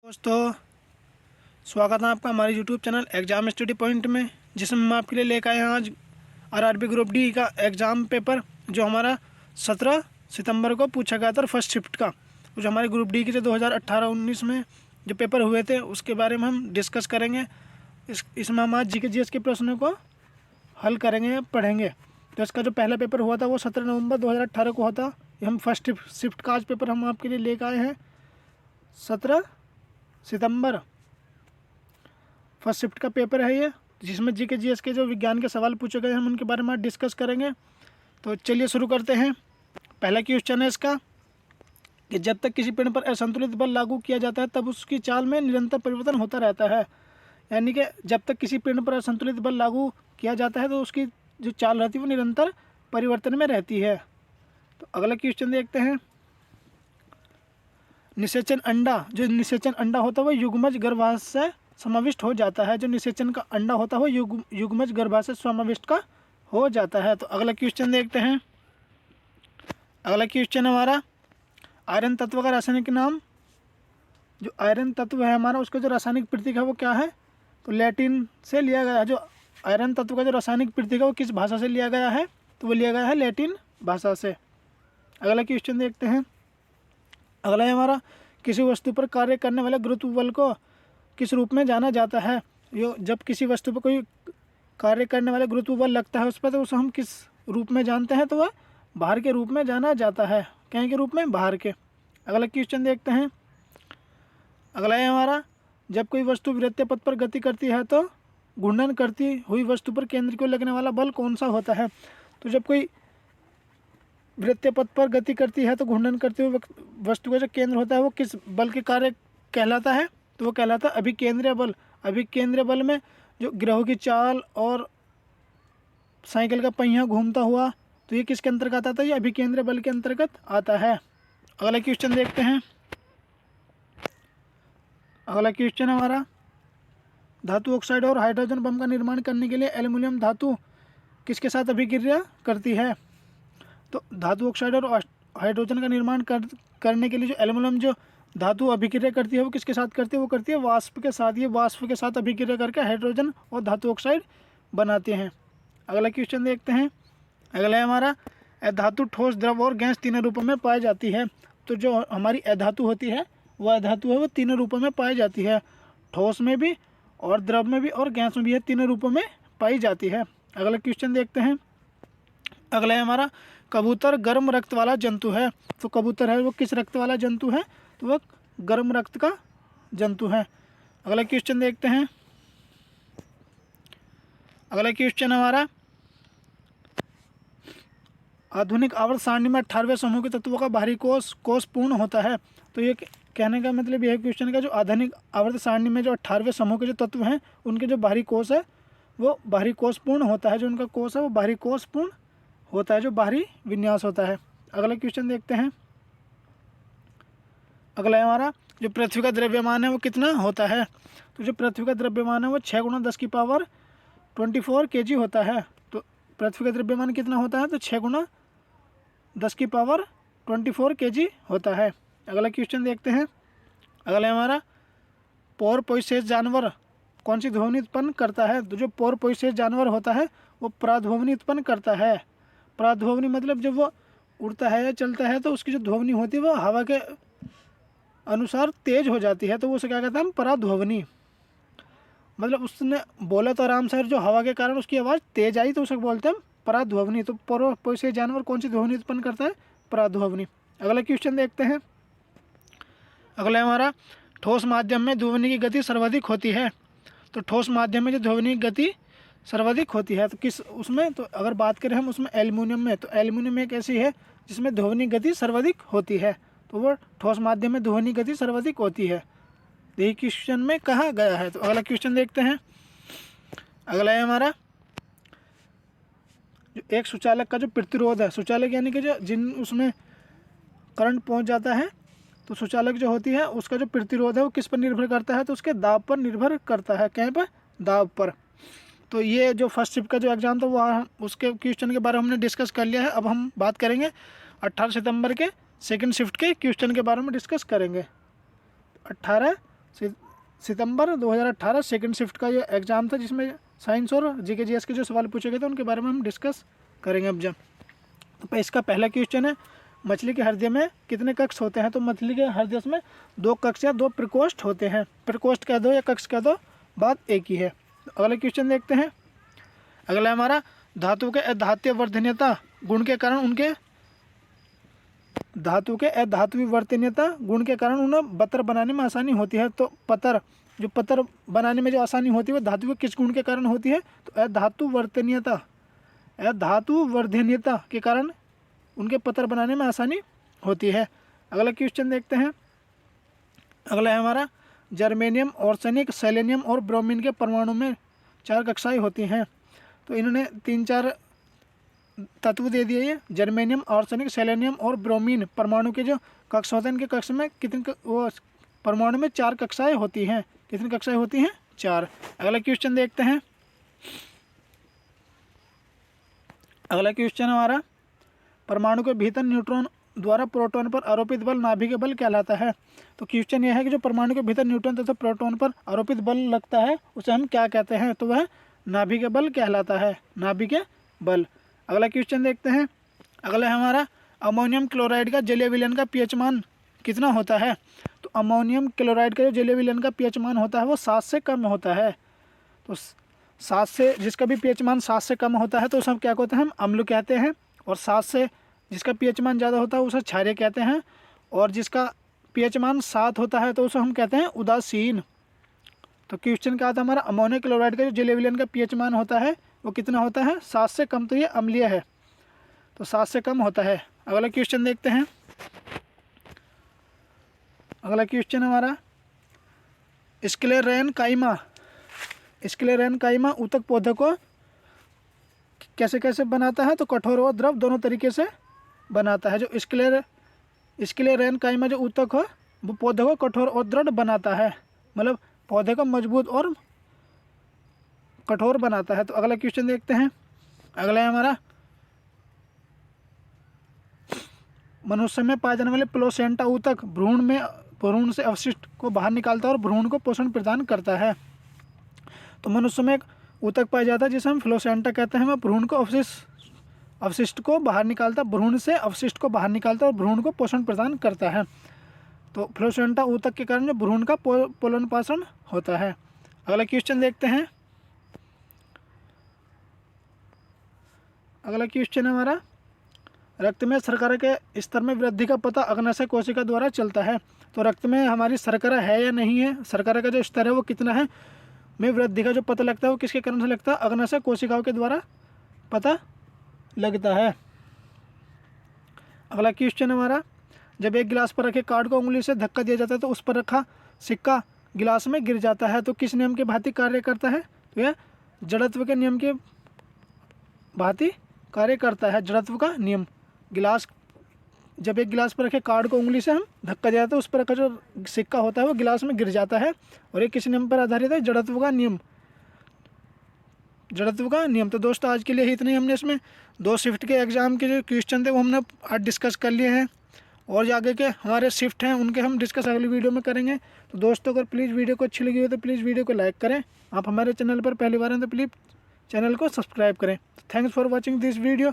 दोस्तों, स्वागत है आपका हमारे YouTube channel exam study point में, जिसमें हम आपके लिए लेकर आए हैं आज आरआरबी ग्रुप डी का एग्ज़ाम पेपर जो हमारा 17 सितंबर को पूछा गया था। फर्स्ट शिफ्ट का जो हमारे ग्रुप डी के जो 2018-19 में जो पेपर हुए थे उसके बारे में हम डिस्कस करेंगे। इसमें हम आज जीके के प्रश्नों को हल करेंगे, पढ़ेंगे। तो इसका जो पहला पेपर हुआ था वो 17 नवंबर 2018 को होता। हम फर्स्ट शिफ्ट का आज पेपर हम आपके लिए लेकर आए हैं 17 सितंबर। फर्स्ट शिफ्ट का पेपर है ये, जिसमें जीके के जो विज्ञान के सवाल पूछे गए हैं हम उनके बारे में डिस्कस करेंगे। तो चलिए शुरू करते हैं। पहला क्वेश्चन है इसका कि जब तक किसी पिंड पर असंतुलित बल लागू किया जाता है तब उसकी चाल में निरंतर परिवर्तन होता रहता है। यानी कि जब तक किसी पिंड पर असंतुलित बल लागू किया जाता है तो उसकी जो चाल रहती है वो निरंतर परिवर्तन में रहती है। तो अगला क्वेश्चन देखते हैं। निषेचन अंडा, जो निषेचन अंडा होता है वो युग्मज गर्भाशय से समाविष्ट हो जाता है। जो निषेचन का अंडा होता है वो युग्मज गर्भाशय से समाविष्ट का हो जाता है। तो अगला क्वेश्चन देखते हैं। अगला क्वेश्चन हमारा आयरन तत्व का रासायनिक नाम। जो आयरन तत्व है हमारा उसका जो रासायनिक प्रतीक है वो क्या है? तो लैटिन से लिया गया है। जो आयरन तत्व का जो रासायनिक प्रतीक है वो किस भाषा से लिया गया है? तो वो लिया गया है लैटिन भाषा से। अगला क्वेश्चन देखते हैं। अगला है हमारा किसी वस्तु पर कार्य करने वाले गुरुत्व बल को किस रूप में जाना जाता है? यो जब किसी वस्तु पर कोई कार्य करने वाले गुरुत्व बल लगता है उस पर, तो उसे हम किस रूप में जानते हैं? तो वह भार के रूप में जाना जाता है। क्या के रूप में? भार के। अगला क्वेश्चन देखते हैं। अगला है हमारा जब कोई वस्तु वृत्तीय पथ पर गति करती है तो घूर्णन करती हुई वस्तु पर केंद्र को लगने वाला बल कौन सा होता है? तो जब कोई वृत्तीय पथ पर गति करती है तो घूर्णन करते हुए वस्तु का जो केंद्र होता है वो किस बल के कार्य कहलाता है? तो वो कहलाता है अभिकेंद्रीय बल। अभिकेंद्रीय बल में जो ग्रहों की चाल और साइकिल का पहिया घूमता हुआ, तो ये किसके अंतर्गत आता है? ये अभिकेंद्रीय बल के अंतर्गत आता है। अगला क्वेश्चन देखते हैं। अगला क्वेश्चन हमारा धातु ऑक्साइड और हाइड्रोजन बम का निर्माण करने के लिए एल्युमिनियम धातु किसके साथ अभिक्रिया करती है? तो धातु ऑक्साइड और हाइड्रोजन का निर्माण करने के लिए जो एल्युमिनियम जो धातु अभिक्रिया करती है वो किसके साथ करती है? वो करती है वाष्प के साथ। ये वाष्प के साथ अभिक्रिया करके हाइड्रोजन और धातु ऑक्साइड बनाते हैं। अगला क्वेश्चन देखते हैं। अगला है हमारा अधातु ठोस, द्रव और गैस तीनों रूपों में पाई जाती है। तो जो हमारी अधातु होती है वह अधातु है वो तीनों रूपों में पाई जाती है। ठोस में भी और द्रव में भी और गैस में भी, है तीनों रूपों में पाई जाती है। अगला क्वेश्चन देखते हैं। अगला है हमारा कबूतर गर्म रक्त वाला जंतु है। तो कबूतर है वो किस रक्त वाला जंतु है? तो वह गर्म रक्त का जंतु है। अगला क्वेश्चन देखते हैं। अगला क्वेश्चन हमारा आधुनिक आवर्त सारणी में 18वें समूह के तत्वों का बाहरी कोष पूर्ण होता है। तो ये कहने का मतलब यह क्वेश्चन का जो आधुनिक आवर्त सारणी में जो 18वें समूह के जो तत्व हैं उनके जो बाहरी कोष है वो बाहरी कोष पूर्ण होता है। जो उनका कोष है वो बाहरी कोष पूर्ण होता है, जो बाहरी विन्यास होता है। अगला क्वेश्चन देखते हैं। अगला है हमारा जो पृथ्वी का द्रव्यमान है वो कितना होता है? तो जो पृथ्वी का द्रव्यमान है वो 6 × 10⁻24 kg होता है। तो पृथ्वी का द्रव्यमान कितना होता है? तो 6 × 10⁻24 kg होता है। अगला क्वेश्चन देखते हैं। अगला है हमारा पोरपोइसेस जानवर कौन सी ध्वनि उत्पन्न करता है? तो जो पोरपोइसेस जानवर होता है वो प्राध्वनि उत्पन्न करता है। प्राध्वनि मतलब जब वो उड़ता है या चलता है तो उसकी जो ध्वनि होती है वो हवा के अनुसार तेज हो जाती है, तो उसे क्या कहते हैं हम? पराध्वनि। मतलब उसने बोला तो आराम से, जो हवा के कारण उसकी आवाज़ तेज आई तो उसे बोलते हैं हम पराध्वनि। तो पोरपोइसेस जानवर कौन सी ध्वनि उत्पन्न करता है? पराध्वनि। अगला क्वेश्चन देखते हैं। अगला हमारा ठोस माध्यम में ध्वनि की गति सर्वाधिक होती है। तो ठोस माध्यम में जो ध्वनि की गति सर्वाधिक होती है तो किस उसमें? तो अगर बात करें हम उसमें एल्युमिनियम में, तो एल्युमिनियम एक ऐसी है जिसमें ध्वनि गति सर्वाधिक होती है, तो वो ठोस माध्यम में ध्वनि गति सर्वाधिक होती है। यही क्वेश्चन में कहा गया है। तो अगला क्वेश्चन देखते हैं। अगला है हमारा जो एक सुचालक का जो प्रतिरोध है, सुचालक यानी कि जो जिन उसमें करंट पहुंच जाता है, तो सुचालक जो होती है उसका जो प्रतिरोध है वो किस पर निर्भर करता है? तो उसके दाब पर निर्भर करता है। कहीं पर? दाब पर। तो ये जो फर्स्ट शिफ्ट का जो एग्ज़ाम था वो उसके क्वेश्चन के बारे में हमने डिस्कस कर लिया है। अब हम बात करेंगे 18 सितंबर के सेकंड शिफ्ट के क्वेश्चन के बारे में डिस्कस करेंगे। 18 सितंबर 2018 सेकंड शिफ्ट का ये एग्ज़ाम था, जिसमें साइंस और जीके जीएस के जो सवाल पूछे गए थे उनके बारे में हम डिस्कस करेंगे अब जब। तो इसका पहला क्वेश्चन है, मछली के हृदय में कितने कक्ष होते हैं? तो मछली के हृदय में 2 कक्ष या 2 प्रकोष्ठ होते हैं। प्रकोष्ठ कह दो या कक्ष कह दो, बात एक ही है। तो अगला क्वेश्चन देखते हैं। अगला हमारा, धातु के अधात्य वर्धनीयता गुण के कारण उनके धातु के अधात्वी वर्तनीयता गुण के कारण उन्हें पत्थर बनाने में आसानी होती है। तो पत्थर बनाने में जो आसानी होती है वो धातु के किस गुण के कारण होती है? तो अधातु वर्धनीयता के कारण उनके पत्थर बनाने में आसानी होती है। अगला क्वेश्चन देखते हैं। अगला है हमारा, जर्मेनियम, आर्सेनिक, सेलेनियम और ब्रोमीन के परमाणु में 4 कक्षाएं होती हैं। तो इन्होंने 3-4 तत्व दे दिए। ये जर्मेनियम, आर्सेनिक, सेलेनियम और ब्रोमीन परमाणु के जो कक्ष होते हैं, इनके कक्ष में वो परमाणु में 4 कक्षाएं होती हैं। कितनी कक्षाएं होती हैं? 4। अगला क्वेश्चन देखते हैं। अगला क्वेश्चन हमारा, परमाणु के भीतर न्यूट्रॉन द्वारा प्रोटॉन पर आरोपित बल नाभिकीय बल कहलाता है। तो क्वेश्चन यह है कि जो परमाणु के भीतर न्यूट्रॉन तथा प्रोटॉन पर आरोपित बल लगता है उसे हम क्या कहते हैं? तो वह नाभिकीय बल कहलाता है, नाभिकीय बल। अगला क्वेश्चन देखते हैं। अगला है हमारा, अमोनियम क्लोराइड का जलीय विलयन का पीएच मान कितना होता है? तो अमोनियम क्लोराइड का जो जलीय विलयन का पीएच मान होता है वो 7 से कम होता है। तो 7 से, जिसका भी पीएच मान 7 से कम होता है तो उसे हम क्या कहते हैं? हम अम्ल कहते हैं। और 7 से जिसका पीएच मान ज़्यादा होता है उसे क्षारीय कहते हैं। और जिसका पीएच मान 7 होता है तो उसे हम कहते हैं उदासीन। तो क्वेश्चन क्या था हमारा, अमोनियम क्लोराइड का जो जलीय विलयन का पीएच मान होता है वो कितना होता है? 7 से कम। तो ये अम्लीय है, तो 7 से कम होता है। अगला क्वेश्चन देखते हैं। अगला क्वेश्चन हमारा, स्क्लेरेनकाइमा ऊतक पौधे को कैसे कैसे बनाता है? तो कठोर और द्रव दोनों तरीके से बनाता है। जो स्क्लेरेनकाइमा जो ऊतक हो वो पौधे को कठोर और दृढ़ बनाता है, मतलब पौधे को मजबूत और कठोर बनाता है। तो अगला क्वेश्चन देखते हैं। अगला है हमारा, मनुष्य में पाए जाने वाले प्लेसेंटा ऊतक भ्रूण से अवशिष्ट को बाहर निकालता है और भ्रूण को पोषण प्रदान करता है। तो मनुष्य में एक ऊतक पाया जाता है जिसे हम प्लेसेंटा कहते हैं। वह भ्रूण को अवशिष्ट को बाहर निकालता, भ्रूण से अवशिष्ट को बाहर निकालता है और भ्रूण को पोषण प्रदान करता है। तो प्लेसेंटा ऊतक के कारण जो भ्रूण का पोलन पोषण होता है। अगला क्वेश्चन देखते हैं। अगला क्वेश्चन है हमारा, रक्त में शर्करा के स्तर में वृद्धि का पता अग्नाशय कोशिका द्वारा चलता है। तो रक्त में हमारी शर्करा है या नहीं है, शर्करा का जो स्तर है वो कितना है, में वृद्धि का जो पता लगता है वो किसके कारण से लगता है? अग्नाशय कोशिकाओं के द्वारा पता लगता है। अगला क्वेश्चन हमारा, जब एक गिलास पर रखे कार्ड को उंगली से धक्का दिया जाता है तो उस पर रखा सिक्का गिलास में गिर जाता है। तो किस नियम के भांति कार्य करता है? तो यह जड़त्व के नियम के भांति कार्य करता है। जड़त्व का नियम, जब एक गिलास पर रखे कार्ड को उंगली से हम धक्का दिया जाता है उस पर रखा जो सिक्का होता है वो गिलास में गिर जाता है। और ये किस नियम पर आधारित है? जड़त्व का नियम। तो दोस्तों आज के लिए ही इतने ही। हमने इसमें 2 शिफ्ट के एग्ज़ाम के जो क्वेश्चन थे वो हमने आज डिस्कस कर लिए हैं, और जो आगे के हमारे शिफ्ट हैं उनके हम डिस्कस अगली वीडियो में करेंगे। तो दोस्तों अगर प्लीज़ वीडियो को अच्छी लगी हो तो प्लीज़ वीडियो को लाइक करें। आप हमारे चैनल पर पहली बार हैं तो प्लीज़ चैनल को सब्सक्राइब करें। Thanks for watching this video.